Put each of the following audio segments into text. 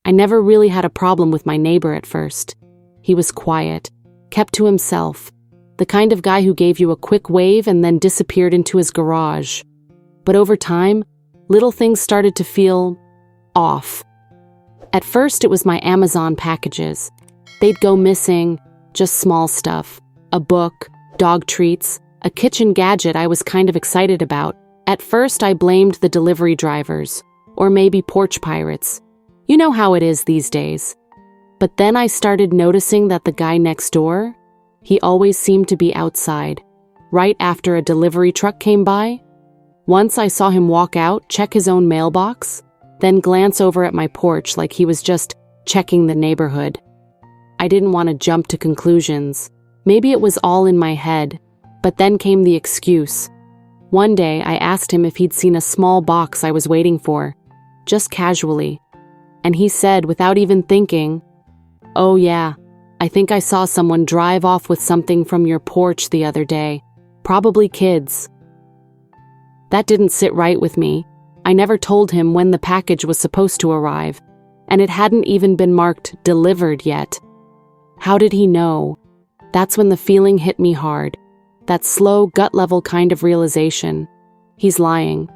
I never really had a problem with my neighbor at first. He was quiet, kept to himself, the kind of guy who gave you a quick wave and then disappeared into his garage. But over time, little things started to feel off. At first, it was my Amazon packages. They'd go missing, just small stuff. A book, dog treats, a kitchen gadget I was kind of excited about. At first, I blamed the delivery drivers, or maybe porch pirates. You know how it is these days. But then I started noticing that the guy next door, he always seemed to be outside, right after a delivery truck came by. Once I saw him walk out, check his own mailbox, then glance over at my porch like he was just checking the neighborhood. I didn't want to jump to conclusions. Maybe it was all in my head, but then came the excuse. One day, I asked him if he'd seen a small box I was waiting for, just casually. And he said, without even thinking, "Oh yeah, I think I saw someone drive off with something from your porch the other day. Probably kids." That didn't sit right with me. I never told him when the package was supposed to arrive, and it hadn't even been marked delivered yet. How did he know? That's when the feeling hit me hard. That slow, gut-level kind of realization. He's lying.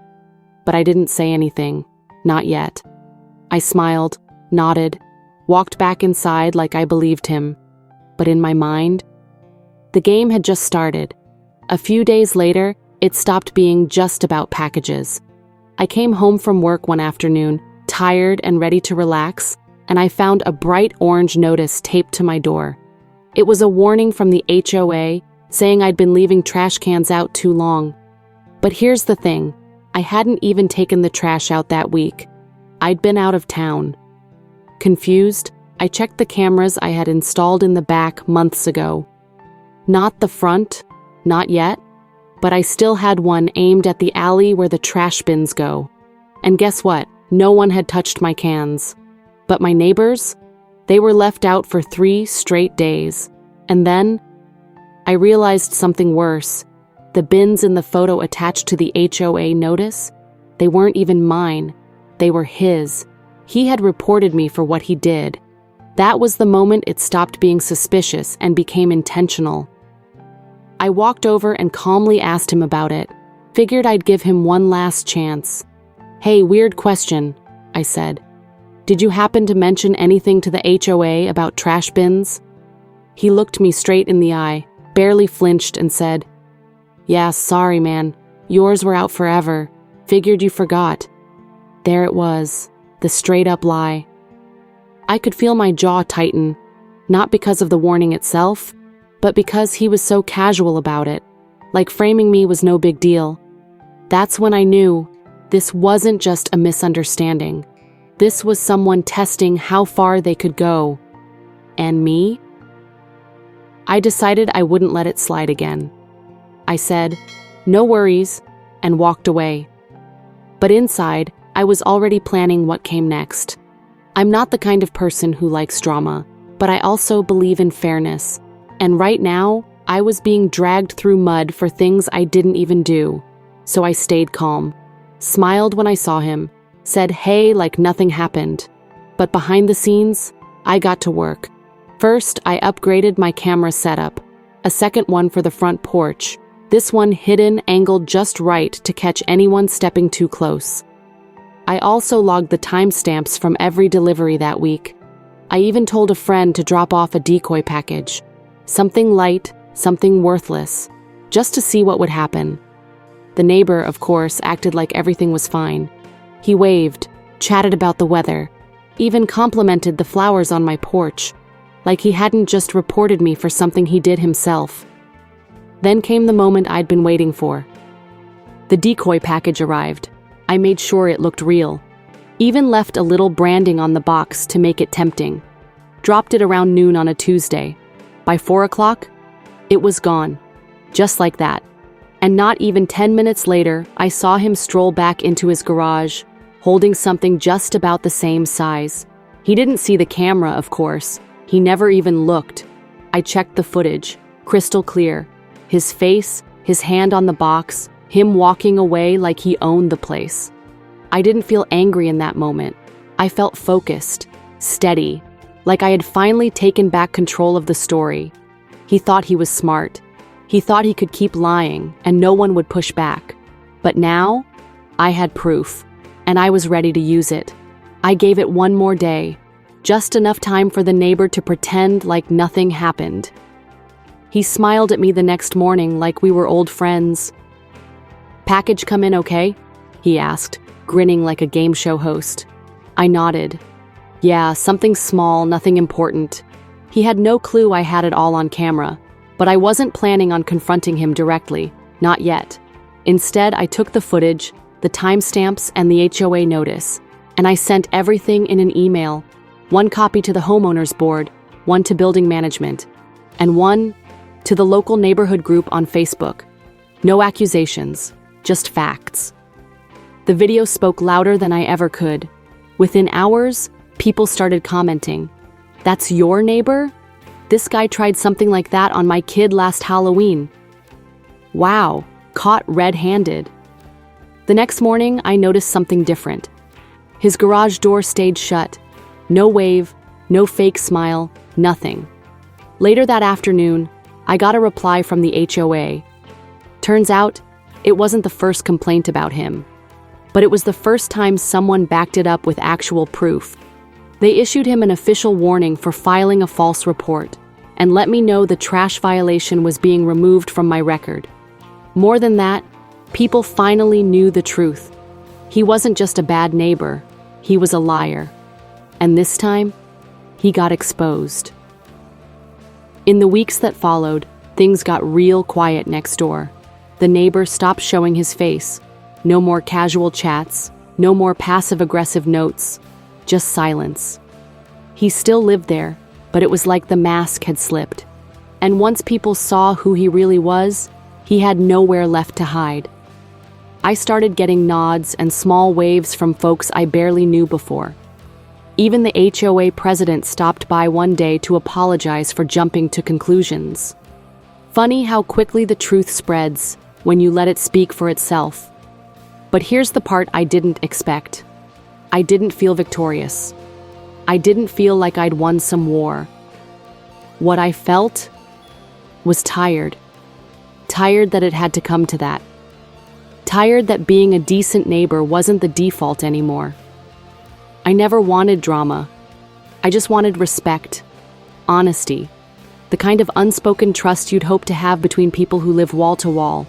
But I didn't say anything. Not yet. I smiled, nodded, walked back inside like I believed him. But in my mind, the game had just started. A few days later, it stopped being just about packages. I came home from work one afternoon, tired and ready to relax, and I found a bright orange notice taped to my door. It was a warning from the HOA saying I'd been leaving trash cans out too long. But here's the thing, I hadn't even taken the trash out that week. I'd been out of town. Confused, I checked the cameras I had installed in the back months ago. Not the front, not yet, but I still had one aimed at the alley where the trash bins go. And guess what? No one had touched my cans. But my neighbors? They were left out for 3 straight days. And then, I realized something worse. The bins in the photo attached to the HOA notice, they weren't even mine. They were his. He had reported me for what he did. That was the moment it stopped being suspicious and became intentional. I walked over and calmly asked him about it. Figured I'd give him one last chance. "Hey, weird question," I said. "Did you happen to mention anything to the HOA about trash bins?" He looked me straight in the eye, barely flinched, and said, "Yeah, sorry, man. Yours were out forever. Figured you forgot." There it was, the straight-up lie. I could feel my jaw tighten, not because of the warning itself, but because he was so casual about it, like framing me was no big deal. That's when I knew this wasn't just a misunderstanding. This was someone testing how far they could go. And me? I decided I wouldn't let it slide again. I said, "No worries," and walked away. But inside, I was already planning what came next. I'm not the kind of person who likes drama, but I also believe in fairness. And right now, I was being dragged through mud for things I didn't even do. So I stayed calm, smiled when I saw him, said hey like nothing happened. But behind the scenes, I got to work. First, I upgraded my camera setup, a second one for the front porch, this one hidden, angled just right to catch anyone stepping too close. I also logged the timestamps from every delivery that week. I even told a friend to drop off a decoy package. Something light, something worthless, just to see what would happen. The neighbor, of course, acted like everything was fine. He waved, chatted about the weather, even complimented the flowers on my porch, like he hadn't just reported me for something he did himself. Then came the moment I'd been waiting for. The decoy package arrived. I made sure it looked real. Even left a little branding on the box to make it tempting. Dropped it around noon on a Tuesday. By 4 o'clock, it was gone. Just like that. And not even 10 minutes later, I saw him stroll back into his garage, holding something just about the same size. He didn't see the camera, of course. He never even looked. I checked the footage, crystal clear. His face, his hand on the box, him walking away like he owned the place. I didn't feel angry in that moment. I felt focused, steady, like I had finally taken back control of the story. He thought he was smart. He thought he could keep lying and no one would push back. But now, I had proof, and I was ready to use it. I gave it one more day, just enough time for the neighbor to pretend like nothing happened. He smiled at me the next morning like we were old friends. "Package come in okay?" he asked, grinning like a game show host. I nodded. "Yeah, something small, nothing important." He had no clue I had it all on camera, but I wasn't planning on confronting him directly, not yet. Instead, I took the footage, the timestamps, and the HOA notice, and I sent everything in an email, one copy to the homeowners board, one to building management, and one to the local neighborhood group on Facebook. No accusations, just facts. The video spoke louder than I ever could. Within hours, people started commenting. "That's your neighbor? This guy tried something like that on my kid last Halloween. Wow, caught red-handed." The next morning, I noticed something different. His garage door stayed shut. No wave, no fake smile, nothing. Later that afternoon, I got a reply from the HOA. Turns out, it wasn't the first complaint about him, but it was the first time someone backed it up with actual proof. They issued him an official warning for filing a false report and let me know the trash violation was being removed from my record. More than that, people finally knew the truth. He wasn't just a bad neighbor, he was a liar. And this time, he got exposed. In the weeks that followed, things got real quiet next door. The neighbor stopped showing his face. No more casual chats, no more passive-aggressive notes, just silence. He still lived there, but it was like the mask had slipped. And once people saw who he really was, he had nowhere left to hide. I started getting nods and small waves from folks I barely knew before. Even the HOA president stopped by one day to apologize for jumping to conclusions. Funny how quickly the truth spreads when you let it speak for itself. But here's the part I didn't expect. I didn't feel victorious. I didn't feel like I'd won some war. What I felt was tired. Tired that it had to come to that. Tired that being a decent neighbor wasn't the default anymore. I never wanted drama. I just wanted respect, honesty, the kind of unspoken trust you'd hope to have between people who live wall to wall.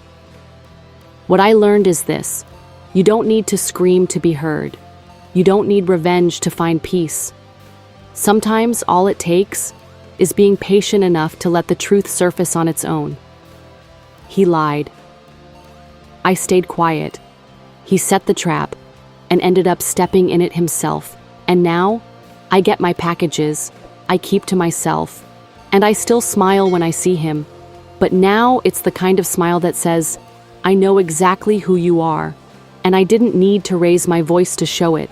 What I learned is this: you don't need to scream to be heard. You don't need revenge to find peace. Sometimes all it takes is being patient enough to let the truth surface on its own. He lied. I stayed quiet. He set the trap and ended up stepping in it himself. And now, I get my packages, I keep to myself, and I still smile when I see him. But now it's the kind of smile that says, I know exactly who you are, and I didn't need to raise my voice to show it.